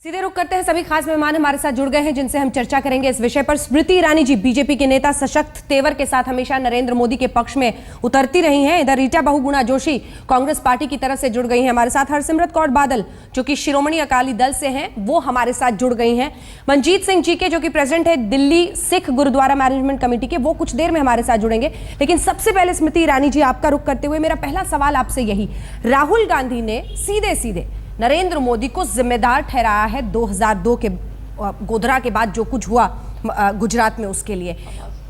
सीधे रुख करते हैं। सभी खास मेहमान हमारे साथ जुड़ गए हैं जिनसे हम चर्चा करेंगे इस विषय पर। स्मृति ईरानी जी बीजेपी के नेता, सशक्त तेवर के साथ हमेशा नरेंद्र मोदी के पक्ष में उतरती रही हैं। इधर रीटा बहुगुणा जोशी कांग्रेस पार्टी की तरफ से जुड़ गई हैं हमारे साथ। हरसिमरत कौर बादल जो कि शिरोमणि अकाली दल से हैं वो हमारे साथ जुड़ गई हैं। मनजीत सिंह जी के जो कि प्रेसिडेंट है दिल्ली सिख गुरुद्वारा मैनेजमेंट कमेटी के, वो कुछ देर में हमारे साथ जुड़ेंगे। लेकिन सबसे पहले स्मृति ईरानी जी आपका रुख करते हुए मेरा पहला सवाल आपसे यही, राहुल गांधी ने सीधे सीधे नरेंद्र मोदी को जिम्मेदार ठहराया है 2002 के गोधरा के बाद जो कुछ हुआ गुजरात में, उसके लिए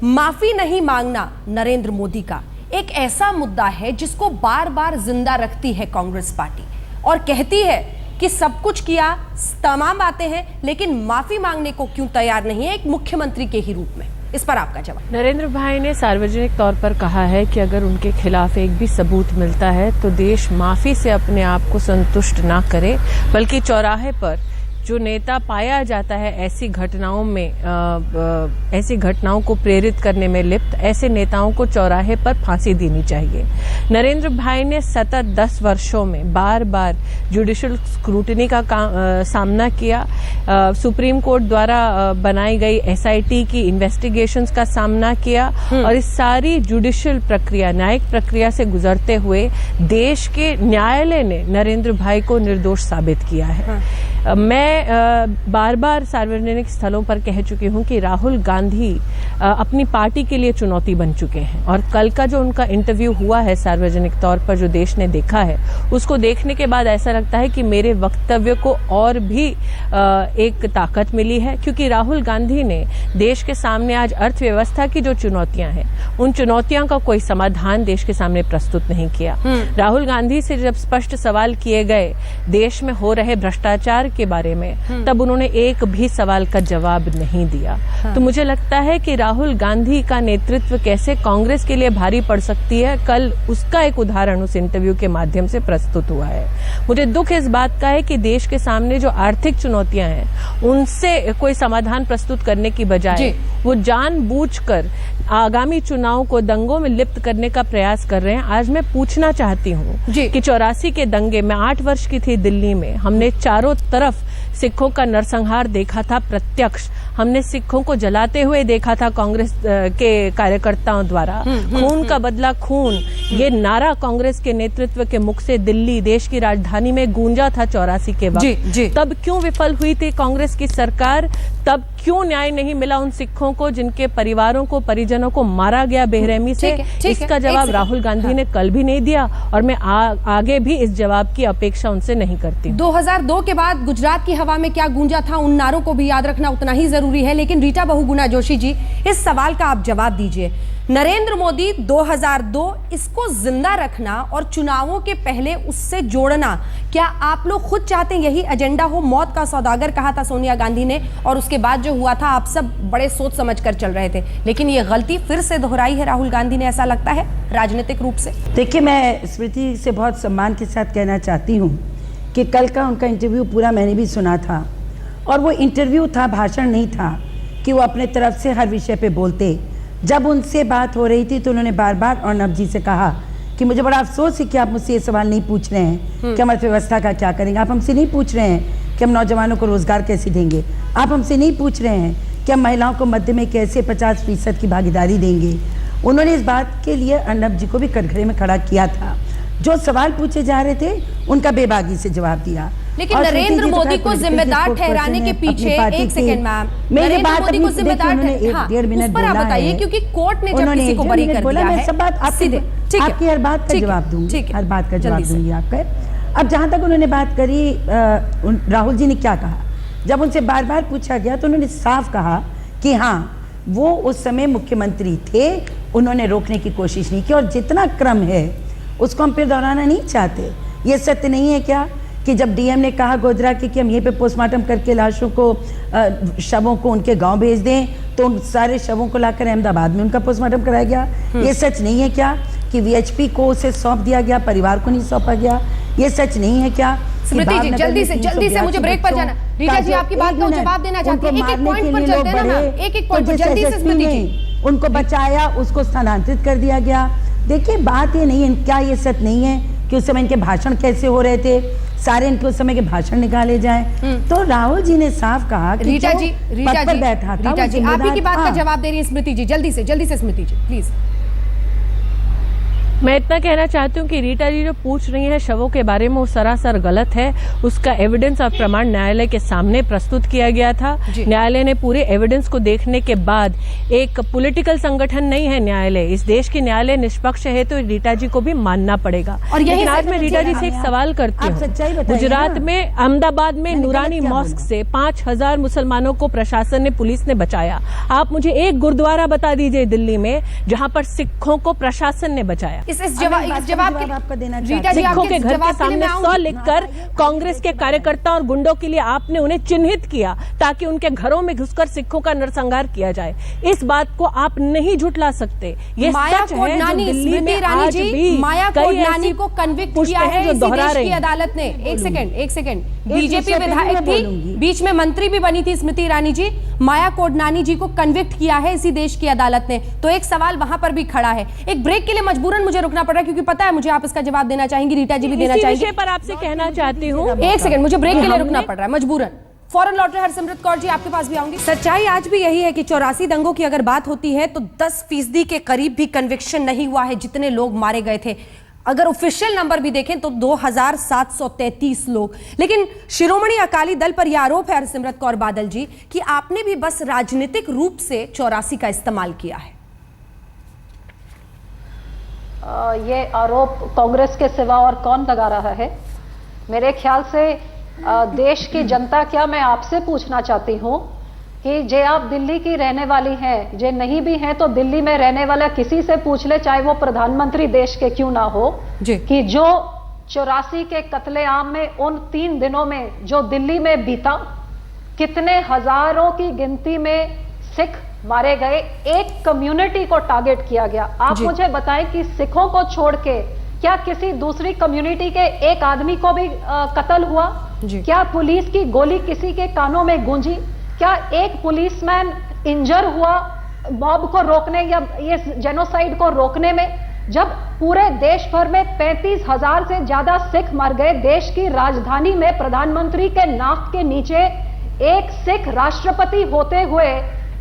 माफी नहीं मांगना नरेंद्र मोदी का एक ऐसा मुद्दा है जिसको बार बार जिंदा रखती है कांग्रेस पार्टी और कहती है कि सब कुछ किया, तमाम बातें हैं, लेकिन माफी मांगने को क्यों तैयार नहीं है एक मुख्यमंत्री के ही रूप में। इस पर आपका जवाब। नरेंद्र भाई ने सार्वजनिक तौर पर कहा है कि अगर उनके खिलाफ एक भी सबूत मिलता है तो देश माफी से अपने आप को संतुष्ट ना करे, बल्कि चौराहे पर जो नेता पाया जाता है ऐसी घटनाओं में ऐसी घटनाओं को प्रेरित करने में लिप्त, ऐसे नेताओं को चौराहे पर फांसी देनी चाहिए। नरेंद्र भाई ने सतत 10 वर्षों में बार बार जुडिशियल स्क्रूटनी का सामना किया, सुप्रीम कोर्ट द्वारा बनाई गई SIT की इन्वेस्टिगेशंस का सामना किया और इस सारी जुडिशियल प्रक्रिया, न्यायिक प्रक्रिया से गुजरते हुए देश के न्यायालय ने नरेंद्र भाई को निर्दोष साबित किया है। मैं बार बार सार्वजनिक स्थलों पर कह चुकी हूं कि राहुल गांधी अपनी पार्टी के लिए चुनौती बन चुके हैं और कल का जो उनका इंटरव्यू हुआ है सार्वजनिक तौर पर, जो देश ने देखा है, उसको देखने के बाद ऐसा लगता है कि मेरे वक्तव्य को और भी एक ताकत मिली है, क्योंकि राहुल गांधी ने देश के सामने आज अर्थव्यवस्था की जो चुनौतियां हैं उन चुनौतियों का कोई समाधान देश के सामने प्रस्तुत नहीं किया। राहुल गांधी से जब स्पष्ट सवाल किए गए देश में हो रहे भ्रष्टाचार के बारे में, तब उन्होंने एक भी सवाल का जवाब नहीं दिया। तो मुझे लगता है कि राहुल गांधी का नेतृत्व कैसे कांग्रेस के लिए भारी पड़ सकती है, कल उसका एक उदाहरण उस इंटरव्यू के माध्यम से प्रस्तुत हुआ है। मुझे दुख इस बात का है कि देश के सामने जो आर्थिक चुनौतियां हैं उनसे कोई समाधान प्रस्तुत करने की बजाय वो जानबूझकर आगामी चुनाव को दंगों में लिप्त करने का प्रयास कर रहे हैं। आज मैं पूछना चाहती हूँ कि 84 के दंगे में 8 वर्ष की थी दिल्ली में, हमने चारों तरफ सिखों का नरसंहार देखा था प्रत्यक्ष, हमने सिखों को जलाते हुए देखा था कांग्रेस के कार्यकर्ताओं द्वारा। खून का बदला खून, ये नारा कांग्रेस के नेतृत्व के मुख से दिल्ली देश की राजधानी में गूंजा था 84 के वक्त। तब क्यों विफल हुई थी कांग्रेस की सरकार? तब क्यों न्याय नहीं मिला उन सिखों को जिनके परिवारों को, परिजनों को मारा गया बेरहमी से? इसका जवाब राहुल गांधी ने कल भी नहीं दिया और मैं आगे भी इस जवाब की अपेक्षा उनसे नहीं करती। 2002 के बाद गुजरात की हवा में क्या गूंजा था, उन नारों को भी याद रखना उतना ही जरूरी है। लेकिन रीटा बहुगुणा जोशी जी, इस सवाल का आप जवाब दीजिए। नरेंद्र मोदी 2002, इसको जिंदा रखना और चुनावों के पहले उससे जोड़ना, क्या आप लोग खुद चाहते हैं यही एजेंडा हो? मौत का सौदागर कहा था सोनिया गांधी ने और उसके बाद जो हुआ था आप सब बड़े सोच समझ कर चल रहे थे, लेकिन ये गलती फिर से दोहराई है राहुल गांधी ने, ऐसा लगता है राजनीतिक रूप से। देखिए, मैं स्मृति से बहुत सम्मान के साथ कहना चाहती हूँ कि कल का उनका इंटरव्यू पूरा मैंने भी सुना था और वो इंटरव्यू था, भाषण नहीं था कि वो अपने तरफ से हर विषय पे बोलते। जब उनसे बात हो रही थी तो उन्होंने बार बार अर्नब जी से कहा कि मुझे बड़ा अफसोस है कि आप मुझसे ये सवाल नहीं पूछ रहे हैं कि हम अर्थव्यवस्था का क्या करेंगे। आप हमसे नहीं पूछ रहे हैं कि हम नौजवानों को रोजगार कैसे देंगे। आप हमसे नहीं पूछ रहे हैं कि हम महिलाओं को मध्य में कैसे 50% की भागीदारी देंगे। उन्होंने इस बात के लिए अर्नब जी को भी कटघरे में खड़ा किया था। जो सवाल पूछे जा रहे थे उनका बेबागी से जवाब दिया। लेकिन नरेंद्र मोदी को जिम्मेदार ठहराने के पीछे, एक सेकंड मैम, नरेंद्र मोदी को जिम्मेदार उस पर आप बताइए, क्योंकि कोर्ट ने जब किसी को बरी कर दिया है। सब बात आपकी हर बात का जवाब दूंगी, हर बात का जवाब दूंगी आपका। अब जहां तक उन्होंने बात करी, राहुल जी ने क्या कहा, जब उनसे बार बार पूछा गया तो उन्होंने साफ कहा कि हाँ, वो उस समय मुख्यमंत्री थे, उन्होंने रोकने की कोशिश नहीं की और जितना क्रम है उसको हम फिर दोहराना नहीं चाहते। ये सत्य नहीं है क्या कि जब डीएम ने कहा गोधरा कि हम यहीं पे पोस्टमार्टम करके लाशों को, शवों को उनके गांव भेज दें, तो उन सारे शवों को लाकर अहमदाबाद में उनका पोस्टमार्टम कराया गया? ये सच नहीं है क्या कि VHP को उसे सौंप दिया गया, परिवार को नहीं सौंपा गया? ये सच नहीं है क्या? स्मृति जी, जल्दी से मुझे ब्रेक पर जाना। रीटा जी, आपकी बात का जवाब देना चाहती है, एक पॉइंट पर चलते हैं ना, एक पॉइंट पर जल्दी से। स्मृति जी, उनको बचाया, उसको स्थानांतरित कर दिया गया। देखिए, बात ये नहीं है, क्या ये सच नहीं है कि उस समय इनके भाषण कैसे हो रहे थे? सारे इनके उस समय के भाषण निकाले जाएं। तो राहुल जी ने साफ कहा कि रीटा जी, पद पर बैठा था, रीटा जी, आप ही की बात का जवाब दे रही है स्मृति जी, जल्दी से स्मृति जी प्लीज। मैं इतना कहना चाहती हूँ कि रीटा जी जो पूछ रही हैं शवों के बारे में वो सरासर गलत है। उसका एविडेंस और प्रमाण न्यायालय के सामने प्रस्तुत किया गया था। न्यायालय ने पूरे एविडेंस को देखने के बाद, एक पॉलिटिकल संगठन नहीं है न्यायालय, इस देश की न्यायालय निष्पक्ष है, तो रीटा जी को भी मानना पड़ेगा। और यही आज मैं रीटा जी से एक सवाल करती हूँ। गुजरात में अहमदाबाद में नूरानी मॉस्क से 5000 मुसलमानों को प्रशासन ने, पुलिस ने बचाया। आप मुझे एक गुरुद्वारा बता दीजिए दिल्ली में जहां पर सिखों को प्रशासन ने बचाया। इस जवाब आपका देना सिखों के घर के सामने 100 लिखकर कांग्रेस के कार्यकर्ता और गुंडों के लिए आपने उन्हें चिन्हित किया ताकि उनके घरों में घुसकर सिखों का नरसंहार किया जाए। इस बात को आप नहीं झुटला सकते। ये सच है जो दिल्ली में आज भी माया कोडनानी को कन्विक्ट किया है इसी देश की अदालत ने। एक सेकंड बीजेपी विधायक थी, बीच में मंत्री भी बनी थी स्मृति ईरानी जी, माया कोडनानी जी को कन्विक्ट किया है इसी देश की अदालत ने। तो एक सवाल वहां पर भी खड़ा है। एक ब्रेक के लिए मजबूरन मुझे रुकना पड़ रहा है क्योंकि पता है मुझे आप इसका जवाब देना चाहेंगी, रीटा जी भी देना चाहेंगी। पर आपसे कहना चाहती हूँ, एक सेकंड, मुझे ब्रेक के लिए रुकना पड़ रहा है मजबूरन। फौरन लौट रहे हरसिमरत कौर जी, आपके पास भी आऊंगी। सच्चाई आज भी यही है कि 84 दंगों की अगर बात होती है तो 10% के करीब भी कन्विक्शन नहीं हुआ है जितने लोग मारे गए थे। अगर ऑफिशियल नंबर भी देखें तो 2733 लोग। लेकिन शिरोमणि अकाली दल पर यह आरोप है हरसिमरत कौर बादल जी कि आपने भी बस राजनीतिक रूप से 84 का इस्तेमाल किया है। ये आरोप कांग्रेस के सिवा और कौन लगा रहा है? मेरे ख्याल से देश की जनता, क्या मैं आपसे पूछना चाहती हूँ कि जे आप दिल्ली की रहने वाली हैं, जे नहीं भी हैं तो दिल्ली में रहने वाला किसी से पूछ ले, चाहे वो प्रधानमंत्री देश के क्यों ना हो, कि जो 84 के कत्लेआम में उन 3 दिनों में जो दिल्ली में बीता, कितने हजारों की गिनती में सिख मारे गए, एक कम्युनिटी को टारगेट किया गया। आप मुझे बताएं कि सिखों को छोड़ के क्या किसी दूसरी कम्युनिटी के एक आदमी को भी कत्ल हुआ? क्या पुलिस की गोली किसी के कानों में गूंजी? क्या एक पुलिसमैन इंजर हुआ मॉब को रोकने या ये जेनोसाइड को रोकने में? जब पूरे देश भर में 35,000 से ज्यादा सिख मर गए, देश की राजधानी में प्रधानमंत्री के नाक के नीचे एक सिख राष्ट्रपति होते हुए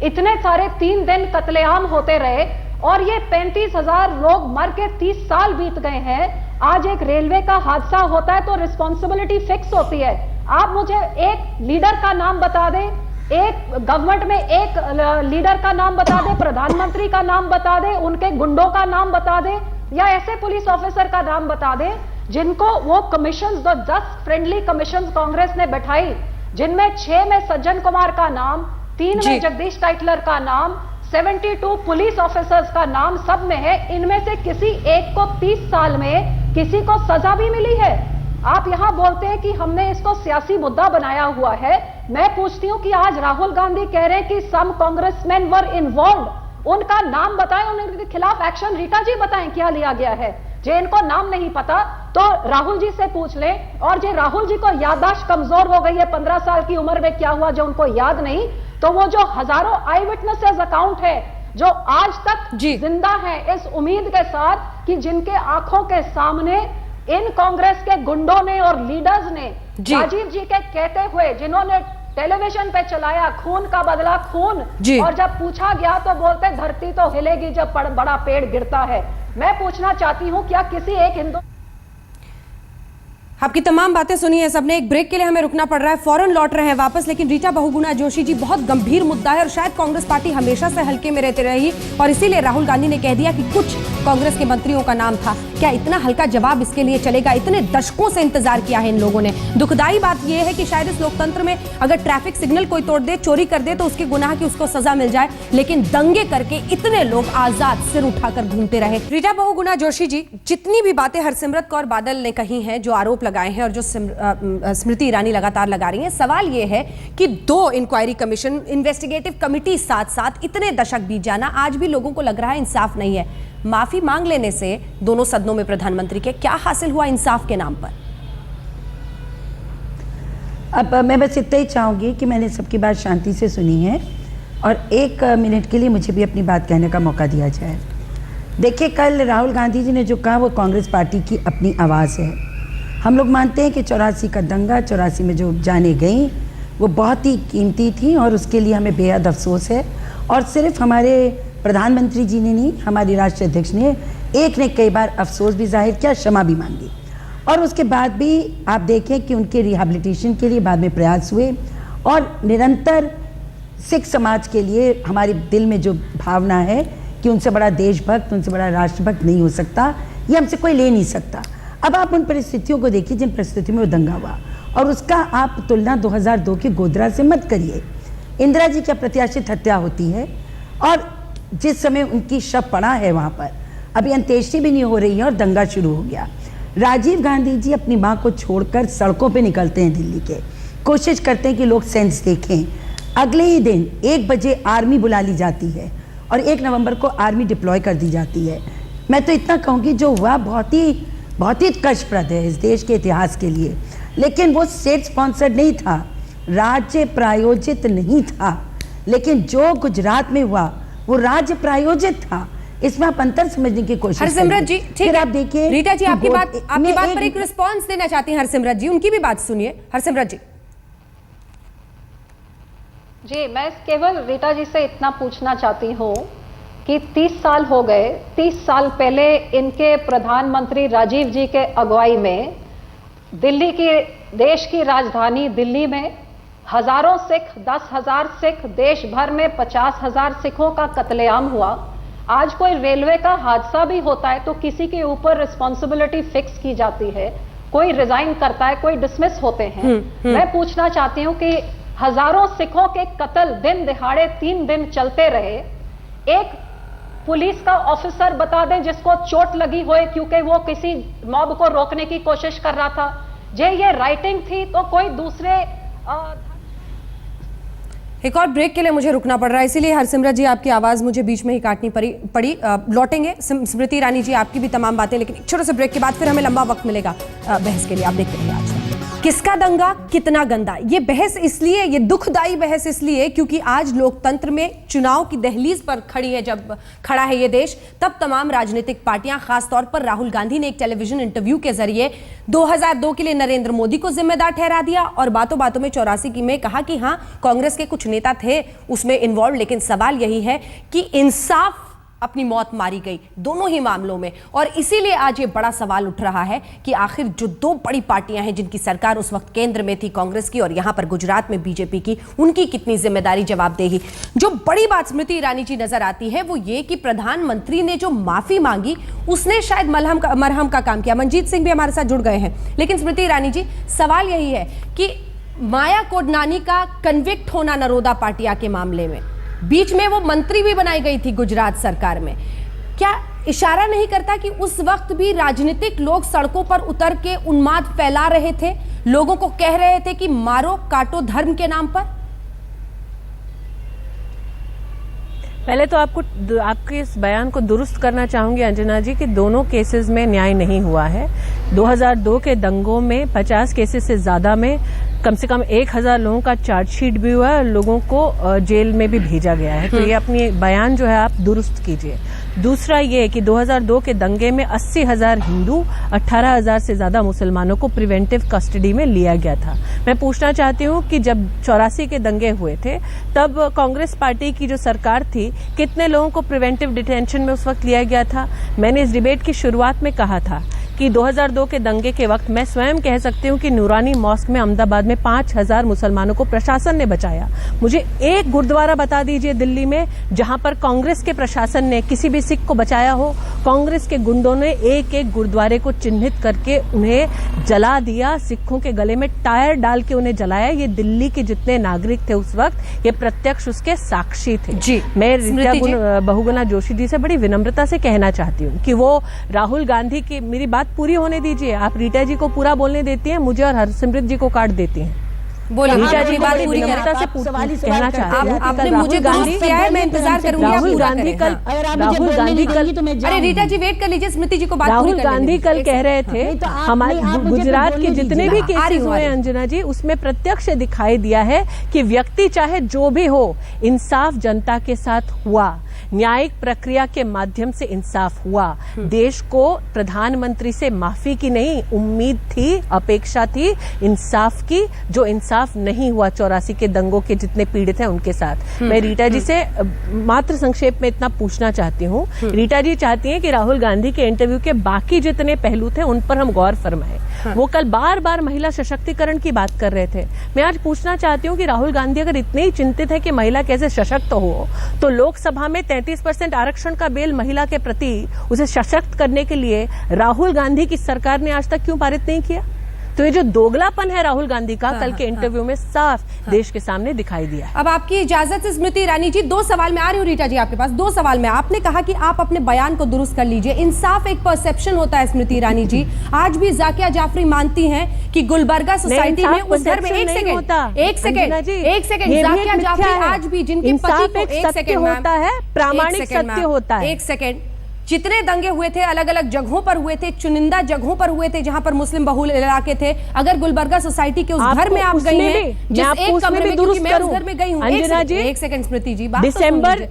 इतने सारे 3 दिन कत्लेआम होते रहे और ये 35,000 लोग मर के 30 साल बीत गए हैं। आज एक रेलवे का हादसा होता है तो रिस्पॉन्सिबिलिटी फिक्स होती है। आप मुझे एक लीडर का नाम बता दें, एक गवर्नमेंट में एक लीडर का नाम बता दे, प्रधानमंत्री का नाम बता दे, उनके गुंडों का नाम बता दे, या ऐसे पुलिस ऑफिसर का नाम बता दे जिनको वो कमीशन, 10 फ्रेंडली कमीशन कांग्रेस ने बैठाई, जिनमें 6 में सज्जन कुमार का नाम, 3 में जगदीश टाइटलर का नाम, 72 पुलिस ऑफिसर्स का नाम सब में है। इनमें से किसी एक को 30 साल में किसी को सजा भी मिली है। आप यहां बोलते हैं कि हमने इसको सियासी मुद्दा बनाया हुआ है। मैं पूछती हूं कि आज राहुल गांधी कह रहे हैं कि सम कांग्रेसमैन वर इन्वॉल्व्ड, उनका नाम बताएं, उनके खिलाफ एक्शन रीटा जी बताएं क्या लिया गया है। जे इनको नाम नहीं पता तो राहुल जी से पूछ लें, और जे राहुल जी को याददाश्त कमजोर हो गई है, 15 साल की उम्र में क्या हुआ जो उनको याद नहीं, तो वो जो हजारों आई विटनेसेस अकाउंट है जो आज तक जिंदा है इस उम्मीद के साथ कि जिनके आंखों के सामने इन कांग्रेस के गुंडों ने और लीडर्स ने राजीव जी के कहते हुए, जिन्होंने टेलीविजन पे चलाया खून का बदला खून, और जब पूछा गया तो बोलते धरती तो हिलेगी जब बड़ा पेड़ गिरता है। मैं पूछना चाहती हूं क्या किसी एक हिंदू, आपकी तमाम बातें सुनी है सबने। एक ब्रेक के लिए हमें रुकना पड़ रहा है, फौरन लौट रहे हैं वापस। लेकिन रीटा बहुगुणा जोशी जी, बहुत गंभीर मुद्दा है और शायद कांग्रेस पार्टी हमेशा से हल्के में रहती रही और इसीलिए राहुल गांधी ने कह दिया कि कुछ कांग्रेस के मंत्रियों का नाम था। क्या इतना हल्का जवाब इसके लिए चलेगा? इतने दशकों से इंतजार किया है इन लोगों ने। दुखदाई बात यह है कि शायद इस लोकतंत्र में अगर ट्रैफिक सिग्नल कोई तोड़ दे, चोरी कर दे, तो उसके गुनाह की उसको सजा मिल जाए, लेकिन दंगे करके इतने लोग आजाद सिर उठाकर घूमते रहे। रीटा बहुगुणा जोशी जी, जितनी भी बातें हरसिमरत कौर बादल ने कही हैं, जो आरोप लगाए हैं और जो स्मृति ईरानी लगातार लगा रही हैं, सवाल यह है कि 2 इंक्वायरी कमीशन, इन्वेस्टिगेटिव कमिटी साथ साथ इतने दशक बीत जाना, आज भी लोगों को लग रहा है इंसाफ नहीं है। माफी मांग लेने से दोनों सदनों में प्रधानमंत्री के क्या हासिल हुआ इंसाफ के नाम पर? अब मैं बस इतना ही चाहूंगी कि मैंने सबकी बात शांति से सुनी है और 1 मिनट के लिए मुझे भी अपनी बात कहने का मौका दिया जाए। देखिए, कल राहुल गांधी जी ने जो कहा वो कांग्रेस पार्टी की अपनी आवाज़ है। हम लोग मानते हैं कि 84 का दंगा, 84 में जो जाने गई वो बहुत ही कीमती थी और उसके लिए हमें बेहद अफसोस है। और सिर्फ हमारे प्रधानमंत्री जी ने नहीं, हमारी राष्ट्रीय अध्यक्ष ने कई बार अफसोस भी जाहिर किया, क्षमा भी मांगी। और उसके बाद भी आप देखें कि उनके रिहैबिलिटेशन के लिए बाद में प्रयास हुए और निरंतर सिख समाज के लिए हमारे दिल में जो भावना है कि उनसे बड़ा देशभक्त, उनसे बड़ा राष्ट्रभक्त नहीं हो सकता, ये हमसे कोई ले नहीं सकता। अब आप उन परिस्थितियों को देखिए जिन परिस्थितियों में वो दंगा हुआ और उसका आप तुलना 2002 के गोधरा से मत करिए। इंदिरा जी की अप्रत्याशित हत्या होती है और जिस समय उनकी शव पड़ा है वहाँ पर, अभी अंत्येष्टि भी नहीं हो रही है और दंगा शुरू हो गया। राजीव गांधी जी अपनी माँ को छोड़कर सड़कों पे निकलते हैं दिल्ली के, कोशिश करते हैं कि लोग सेंस देखें। अगले ही दिन 1 बजे आर्मी बुला ली जाती है और 1 नवंबर को आर्मी डिप्लॉय कर दी जाती है। मैं तो इतना कहूँगी जो हुआ बहुत ही उत्कर्षप्रद है इस देश के इतिहास के लिए, लेकिन वो स्टेट स्पॉन्सर्ड नहीं था, राज्य प्रायोजित नहीं था। लेकिन जो गुजरात में हुआ वो राज्य प्रायोजित था। इसमें आप अंतर समझने की कोशिश हरसिमरत जी, ठीक है, आप देखिए रीटा जी आपकी बात पर एक रिस्पांस देना चाहती हैं हरसिमरत जी, उनकी भी बात सुनिए। हरसिमरत जी। जी, मैं केवल रीटा जी से इतना पूछना चाहती हूँ कि 30 साल हो गए, 30 साल पहले इनके प्रधानमंत्री राजीव जी के अगुवाई में दिल्ली की, देश की राजधानी दिल्ली में हजारों सिख, 10,000 सिख, देश भर में 50,000 सिखों का कत्लेआम हुआ। आज कोई रेलवे का हादसा भी होता है तो किसी के ऊपर रिस्पॉन्सिबिलिटी फिक्स की जाती है, कोई रिजाइन करता है, कोई डिसमिस होते हैं। मैं पूछना चाहती हूँ कि हजारों सिखों के कत्ल दिन दिहाड़े 3 दिन चलते रहे, एक पुलिस का ऑफिसर बता दें जिसको चोट लगी हो क्योंकि वो किसी मॉब को रोकने की कोशिश कर रहा था, जे ये राइटिंग थी तो कोई दूसरे एक और ब्रेक के लिए मुझे रुकना पड़ रहा है, इसीलिए हरसिमरत जी आपकी आवाज़ मुझे बीच में ही काटनी पड़ी। लौटेंगे स्मृति ईरानी जी आपकी भी तमाम बातें, लेकिन एक छोटे से ब्रेक के बाद फिर हमें लंबा वक्त मिलेगा बहस के लिए। आप देखते रहिए आज किसका दंगा कितना गंदा। ये बहस इसलिए, ये दुखदाई बहस इसलिए क्योंकि आज लोकतंत्र में चुनाव की दहलीज पर जब खड़ा है ये देश, तब तमाम राजनीतिक पार्टियां, खासतौर पर राहुल गांधी ने एक टेलीविजन इंटरव्यू के जरिए 2002 के लिए नरेंद्र मोदी को जिम्मेदार ठहरा दिया और बातों बातों में 84 में कहा कि हाँ कांग्रेस के कुछ नेता थे उसमें इन्वॉल्व, लेकिन सवाल यही है कि इंसाफ अपनी मौत मारी गई दोनों ही मामलों में। और इसीलिए आज ये बड़ा सवाल उठ रहा है कि आखिर जो 2 बड़ी पार्टियां हैं जिनकी सरकार उस वक्त केंद्र में थी, कांग्रेस की और यहां पर गुजरात में बीजेपी की, उनकी कितनी जिम्मेदारी, जवाबदेही। जो बड़ी बात स्मृति ईरानी जी नजर आती है वो ये कि प्रधानमंत्री ने जो माफी मांगी उसने शायद मरहम का काम किया। मनजीत सिंह भी हमारे साथ जुड़ गए हैं, लेकिन स्मृति ईरानी जी सवाल यही है कि माया कोडनानी का कन्विक्ट होना नरोदा पाटिया के मामले में, बीच में वो मंत्री भी बनाई गई थी गुजरात सरकार में, क्या इशारा नहीं करता कि उस वक्त भी राजनीतिक लोग सड़कों पर उतर के उन्माद फैला रहे थे, लोगों को कह रहे थे कि मारो काटो धर्म के नाम पर? पहले तो आपके इस बयान को दुरुस्त करना चाहूंगी अंजना जी कि दोनों केसेस में न्याय नहीं हुआ है। 2002 के दंगों में 50 केसेस से ज्यादा में कम से कम 1000 लोगों का चार्जशीट भी हुआ है, लोगों को जेल में भी भेजा गया है। तो ये अपनी बयान जो है आप दुरुस्त कीजिए। दूसरा ये कि 2002 के दंगे में 80,000 हिंदू, 18,000 से ज्यादा मुसलमानों को प्रिवेंटिव कस्टडी में लिया गया था। मैं पूछना चाहती हूँ कि जब 84 के दंगे हुए थे तब कांग्रेस पार्टी की जो सरकार थी, कितने लोगों को प्रिवेंटिव डिटेंशन में उस वक्त लिया गया था? मैंने इस डिबेट की शुरुआत में कहा था कि 2002 के दंगे के वक्त मैं स्वयं कह सकती हूँ कि नूरानी मॉस्क में अहमदाबाद में 5,000 मुसलमानों को प्रशासन ने बचाया। मुझे एक गुरुद्वारा बता दीजिए दिल्ली में जहां पर कांग्रेस के प्रशासन ने किसी भी सिख को बचाया हो। कांग्रेस के गुंडों ने एक एक गुरुद्वारे को चिन्हित करके उन्हें जला दिया, सिखों के गले में टायर डाल के उन्हें जलाया। ये दिल्ली के जितने नागरिक थे उस वक्त, ये प्रत्यक्ष उसके साक्षी थे। जी, मैं रीटा बहुगुणा जोशी जी से बड़ी विनम्रता से कहना चाहती हूँ कि वो राहुल गांधी की, मेरी बात पूरी होने दीजिए, आप रीटा जी को पूरा बोलने देती हैं, मुझे और हरसिमरत जी को काट देती हैं। बोलिए रीटा जी बात पूरी विनम्रता से कहना चाहती हूँ। आपने मुझे दुरुस्त किया है, मैं इंतजार करूंगी। राहुल गांधी कल अरे रीटा जी वेट कर लीजिए, स्मृति जी को बात राहुल गांधी कल कह रहे थे हमारे गुजरात के जितने भी केसेस हुए अंजना जी, उसमें प्रत्यक्ष दिखाई दिया है कि व्यक्ति चाहे जो भी हो, इंसाफ जनता के साथ हुआ। न्यायिक प्रक्रिया के माध्यम से इंसाफ हुआ। देश को प्रधानमंत्री से माफी की नहीं उम्मीद थी, अपेक्षा थी इंसाफ की, जो इंसाफ नहीं हुआ 84 के दंगों के जितने पीड़ित हैं उनके साथ। मैं रीटा जी से मात्र संक्षेप में इतना पूछना चाहती हूँ। रीटा जी चाहती हैं कि राहुल गांधी के इंटरव्यू के बाकी जितने पहलू थे उन पर हम गौर फरमाएं। वो कल बार बार महिला सशक्तिकरण की बात कर रहे थे। मैं आज पूछना चाहती हूँ कि राहुल गांधी अगर इतने ही चिंतित है कि महिला कैसे सशक्त हो, तो लोकसभा में 33% आरक्षण का बिल महिला के प्रति उसे सशक्त करने के लिए राहुल गांधी की सरकार ने आज तक क्यों पारित नहीं किया? तो ये जो दोगलापन है राहुल गांधी का कल के इंटरव्यू में साफ देश के सामने दिखाई दिया है। अब आपकी इजाजत से स्मृति ईरानी जी, 2 सवाल में आ रही हूँ रीटा जी आपके पास। 2 सवाल में आपने कहा कि आप अपने बयान को दुरुस्त कर लीजिए। इंसाफ एक परसेप्शन होता है स्मृति ईरानी जी। आज भी जाकिया जाफरी मानती हैं कि गुलबर्गा सोसाइटी में उस घर में एक सेकंड जाकिया जाफरी आज भी जिनके पति को एक सेकंड होता है, प्रामाणिक सत्य होता है। एक सेकंड, जितने दंगे हुए थे अलग अलग जगहों पर हुए थे, चुनिंदा जगहों पर हुए थे जहां पर मुस्लिम बहुल इलाके थे। अगर गुलबर्गा सोसाइटी के उस घर में आप गई हैं, जिस एक कमरे में, क्योंकि मैं उस घर में गई हूं। एक सेकंड स्मृति जी, दिसंबर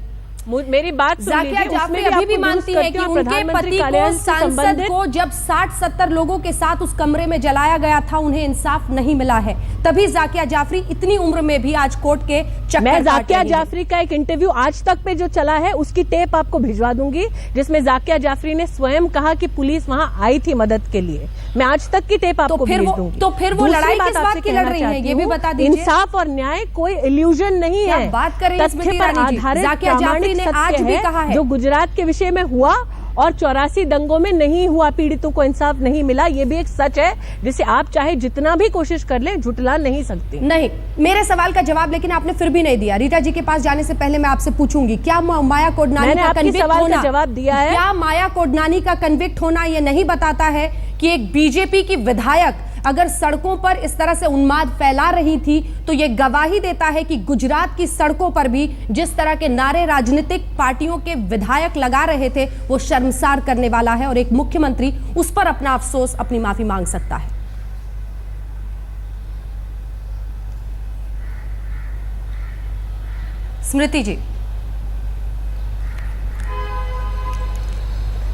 मेरी बात जाकिया जाफरी अभी भी मानती है कि उनके पति को, सांसद को, जब 60-70 लोगों के साथ उस कमरे में जलाया गया था, उन्हें इंसाफ नहीं मिला है। तभी जाकिया जाफरी इतनी उम्र में भी आज कोर्ट के चक्कर मैं जाकिया जाफरी का एक इंटरव्यू आज तक पे जो चला है उसकी टेप आपको भिजवा दूंगी, जिसमें जाकिया जाफरी ने स्वयं कहा कि पुलिस वहां आई थी मदद के लिए। मैं आज तक की टेप आपको भेज दूंगी। तो फिर वो लड़ाई किस बात की लड़ रही है, ये भी बता दीजिए। इंसाफ और न्याय कोई इल्यूजन नहीं है, बात कर रही है तथ्य पर आधारित प्रामाणिक सत्य है जो गुजरात के विषय में हुआ और 84 दंगों में नहीं हुआ, पीड़ितों को इंसाफ नहीं मिला। ये भी एक सच है जिसे आप चाहे जितना भी कोशिश कर लें झुटला नहीं सकती। नहीं, मेरे सवाल का जवाब लेकिन आपने फिर भी नहीं दिया। रीटा जी के पास जाने से पहले मैं आपसे पूछूंगी, क्या माया कोडनानी का कन्विक्ट होना, जवाब दिया है, क्या माया कोडनानी का कन्विक्ट होना ये नहीं बताता है कि एक बीजेपी की विधायक अगर सड़कों पर इस तरह से उन्माद फैला रही थी, तो यह गवाही देता है कि गुजरात की सड़कों पर भी जिस तरह के नारे राजनीतिक पार्टियों के विधायक लगा रहे थे वो शर्मसार करने वाला है और एक मुख्यमंत्री उस पर अपना अफसोस, अपनी माफी मांग सकता है। स्मृति जी,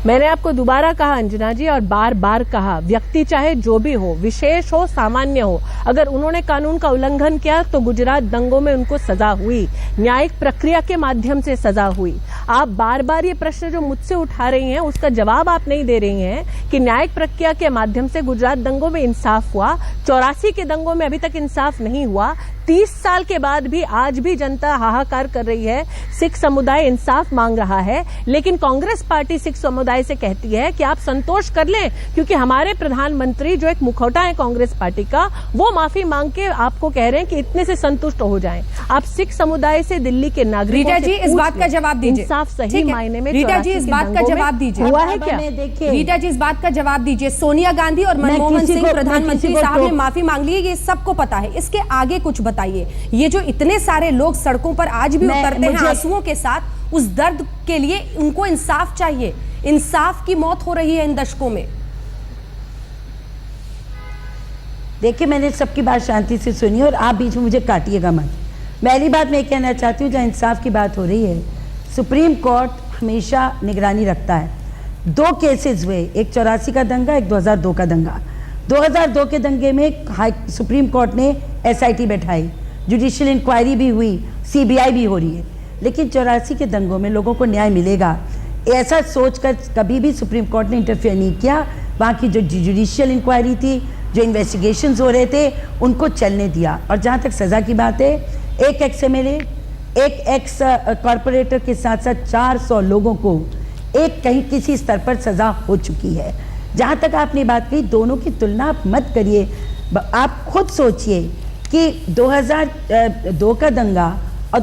मैंने आपको दोबारा कहा अंजना जी, और बार बार कहा, व्यक्ति चाहे जो भी हो, विशेष हो सामान्य हो, अगर उन्होंने कानून का उल्लंघन किया तो गुजरात दंगों में उनको सजा हुई, न्यायिक प्रक्रिया के माध्यम से सजा हुई। आप बार बार ये प्रश्न जो मुझसे उठा रही हैं उसका जवाब आप नहीं दे रही हैं कि न्यायिक प्रक्रिया के माध्यम से गुजरात दंगों में इंसाफ हुआ, 84 के दंगों में अभी तक इंसाफ नहीं हुआ। 30 साल के बाद भी आज भी जनता हाहाकार कर रही है, सिख समुदाय इंसाफ मांग रहा है, लेकिन कांग्रेस पार्टी सिख समुदाय से कहती है कि आप संतोष कर लें क्योंकि हमारे प्रधानमंत्री जो एक मुखौटा है कांग्रेस पार्टी का, वो माफी मांग के आपको कह रहे हैं कि इतने से संतुष्ट हो जाएं। आप सिख समुदाय से दिल्ली के नागरिकों रीटा जी इस बात का जवाब दीजिए, इंसाफ सही मायने में। रीटा जी इस बात का जवाब दीजिए, हुआ है क्या? रीटा जी इस बात का जवाब दीजिए। सोनिया गांधी और मनमोहन सिंह प्रधानमंत्री साहब ने माफी मांग ली है, ये सबको पता है। इसके आगे कुछ बताइए, ये जो इतने सारे लोग सड़कों पर आज भी उतरते हैं आंसुओं के साथ, उस दर्द के लिए उनको इंसाफ चाहिए। इंसाफ की मौत हो रही है इन दशकों में। देखिए, मैंने सबकी बात शांति से सुनी और आप बीच में मुझे काटिएगा मत। पहली बात मैं कहना चाहती हूँ, जहाँ इंसाफ की बात हो रही है, सुप्रीम कोर्ट हमेशा निगरानी रखता है। 2 केसेस हुए, एक 84 का दंगा, एक 2002 का दंगा। 2002 के दंगे में सुप्रीम कोर्ट ने SIT बैठाई, जुडिशियल इंक्वायरी भी हुई, CBI भी हो रही है, लेकिन 84 के दंगों में लोगों को न्याय मिलेगा ऐसा सोचकर कभी भी सुप्रीम कोर्ट ने इंटरफेयर नहीं किया। वहाँ की जो जुडिशियल इंक्वायरी थी, जो इन्वेस्टिगेशंस हो रहे थे, उनको चलने दिया। और जहाँ तक सज़ा की बात है, एक एक्स MLA, एक एक्स कॉरपोरेटर के साथ साथ 400 लोगों को एक कहीं किसी स्तर पर सज़ा हो चुकी है। जहाँ तक आपने बात कही, दोनों की तुलना आप मत करिए। आप खुद सोचिए कि 2002 का दंगा और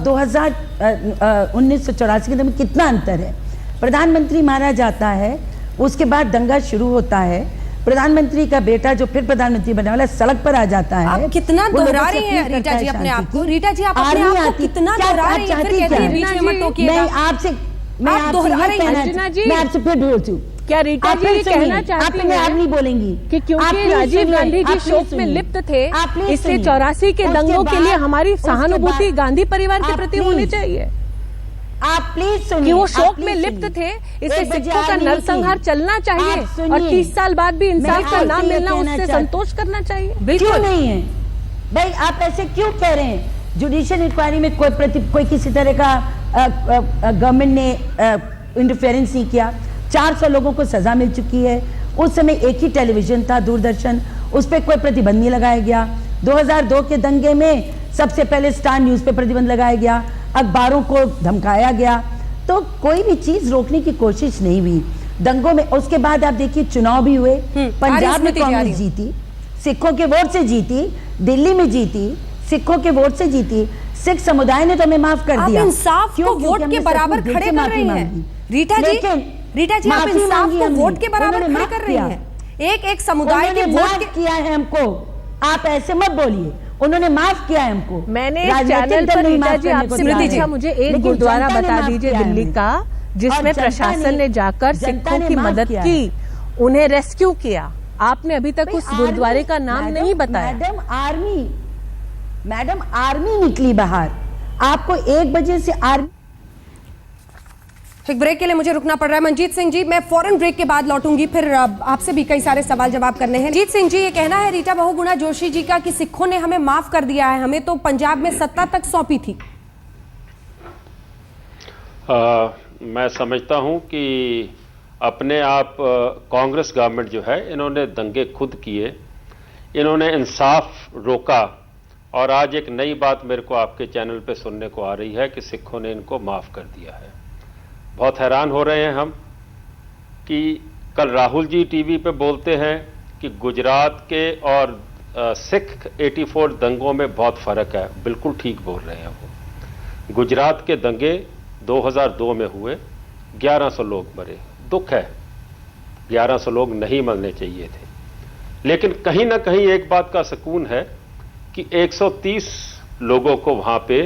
1984 के दंगे में कितना अंतर है। प्रधानमंत्री मारा जाता है, उसके बाद दंगा शुरू होता है, प्रधानमंत्री का बेटा जो फिर प्रधानमंत्री बनने वाला सड़क पर आ जाता है। आप कितना दोहरा रही हैं रीटा जी अपने आप को? रीटा जी आप अपने आप को कितना दोहरा रही हैं? फिर कहती हैं बीच में मत टोकिएगा। मैं आपसे दोहरा रही हैं अंजना जी, मैं आपसे फिर बोलती हूँ। क्या रीटा जी ये कहना चाहती हैं आप नहीं बोलेंगी कि क्योंकि राजीव गांधी जी शोक में लिप्त थे, इसलिए 84 के दंगों के लिए हमारी सहानुभूति गांधी परिवार के प्रति होनी चाहिए? आप प्लीज सुनिए, कि वो आप शोक प्लीज में सुनिए। लिप्त थे, इससे 1 बजे सिखों का आर्मी नरसंहार मीटिंग। चलना चाहिए आप सुनिए। और 30 साल बाद भी इंसाफ मैं का आपसे नाम ये मिलना कहना उससे चाहती- संतोष करना चाहिए। क्यों नहीं है भाई, आप ऐसे क्यों कह रहे हैं? जुडिशियल इंक्वायरी में कोई किसी तरह का गवर्नमेंट ने इंटरफेरेंस नहीं किया। 400 लोगों को सजा मिल चुकी है। उस समय एक ही टेलीविजन था, दूरदर्शन, उस पर कोई प्रतिबंध नहीं लगाया गया। 2002 के दंगे में सबसे पहले स्टार न्यूज पे प्रतिबंध लगाया गया, अखबारों को धमकाया गया, तो कोई भी चीज रोकने की कोशिश नहीं हुई दंगों में। उसके बाद आप देखिए चुनाव भी हुए, पंजाब में कांग्रेस जीती, सिखों के वोट से जीती, दिल्ली में जीती, सिखों के वोट से जीती। सिख समुदाय ने तो हमें माफ कर दिया। आप इंसाफ को वोट के बराबर खड़े कर रही हैं रीटा जी, आप इंसाफ को वोट के बराबर खड़े कर रही हैं। एक समुदाय के वोट के किया है हमको, आप ऐसे मत बोलिए। उन्होंने माफ किया है हमको। मैंने चैनल पर रीटा जी आपसे पूछा, मुझे एक गुरुद्वारा बता दीजिए दिल्ली का जिसमें प्रशासन ने जाकर सिखों की मदद की, उन्हें रेस्क्यू किया। आपने अभी तक उस गुरुद्वारे का नाम नहीं बताया। मैडम आर्मी निकली बाहर, आपको 1 बजे से आर्मी। एक ब्रेक के लिए मुझे रुकना पड़ रहा है। मनजीत सिंह जी, मैं फौरन ब्रेक के बाद लौटूंगी, फिर आपसे भी कई सारे सवाल जवाब करने हैं। मनजीत सिंह जी, ये कहना है रीटा बहुगुणा जोशी जी का कि सिखों ने हमें माफ कर दिया है, हमें तो पंजाब में सत्ता तक सौंपी थी। मैं समझता हूं कि अपने आप कांग्रेस गवर्नमेंट जो है, इन्होंने दंगे खुद किए, इन्होंने इंसाफ रोका, और आज एक नई बात मेरे को आपके चैनल पे सुनने को आ रही है कि सिखों ने इनको माफ कर दिया है। बहुत हैरान हो रहे हैं हम कि कल राहुल जी टीवी पे बोलते हैं कि गुजरात के और सिख 84 दंगों में बहुत फर्क है। बिल्कुल ठीक बोल रहे हैं वो। गुजरात के दंगे 2002 में हुए, 1100 लोग मरे। दुख है, 1100 लोग नहीं मरने चाहिए थे, लेकिन कहीं ना कहीं एक बात का सुकून है कि 130 लोगों को वहां पे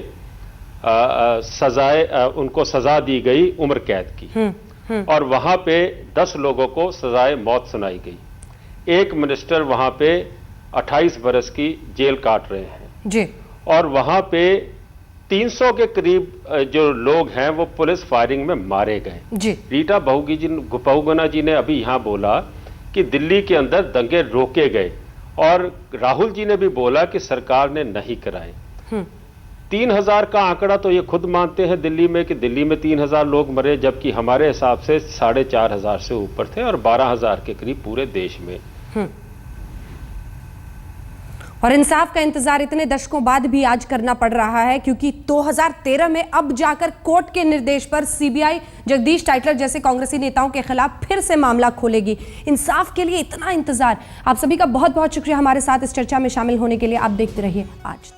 उनको सजा दी गई उम्र कैद की, और वहां पे 10 लोगों को सजाए मौत सुनाई गई। एक मिनिस्टर वहां पे 28 बरस की जेल काट रहे हैं जी, और वहां पे 300 के करीब जो लोग हैं वो पुलिस फायरिंग में मारे गए जी। रीटा बहुगुणा जी ने अभी यहां बोला कि दिल्ली के अंदर दंगे रोके गए, और राहुल जी ने भी बोला कि सरकार ने नहीं कराए। 3000 का आंकड़ा तो ये खुद मानते हैं दिल्ली में कि दिल्ली में 3000 लोग मरे, जबकि हमारे हिसाब से 4500 से ऊपर थे, और 12000 के करीब पूरे देश में। और इंसाफ का इंतजार इतने दशकों बाद भी आज करना पड़ रहा है, क्योंकि 2013 में अब जाकर कोर्ट के निर्देश पर सीबीआई जगदीश टाइटलर जैसे कांग्रेसी नेताओं के खिलाफ फिर से मामला खोलेगी। इंसाफ के लिए इतना इंतजार। आप सभी का बहुत बहुत शुक्रिया हमारे साथ इस चर्चा में शामिल होने के लिए। आप देखते रहिए आज तक।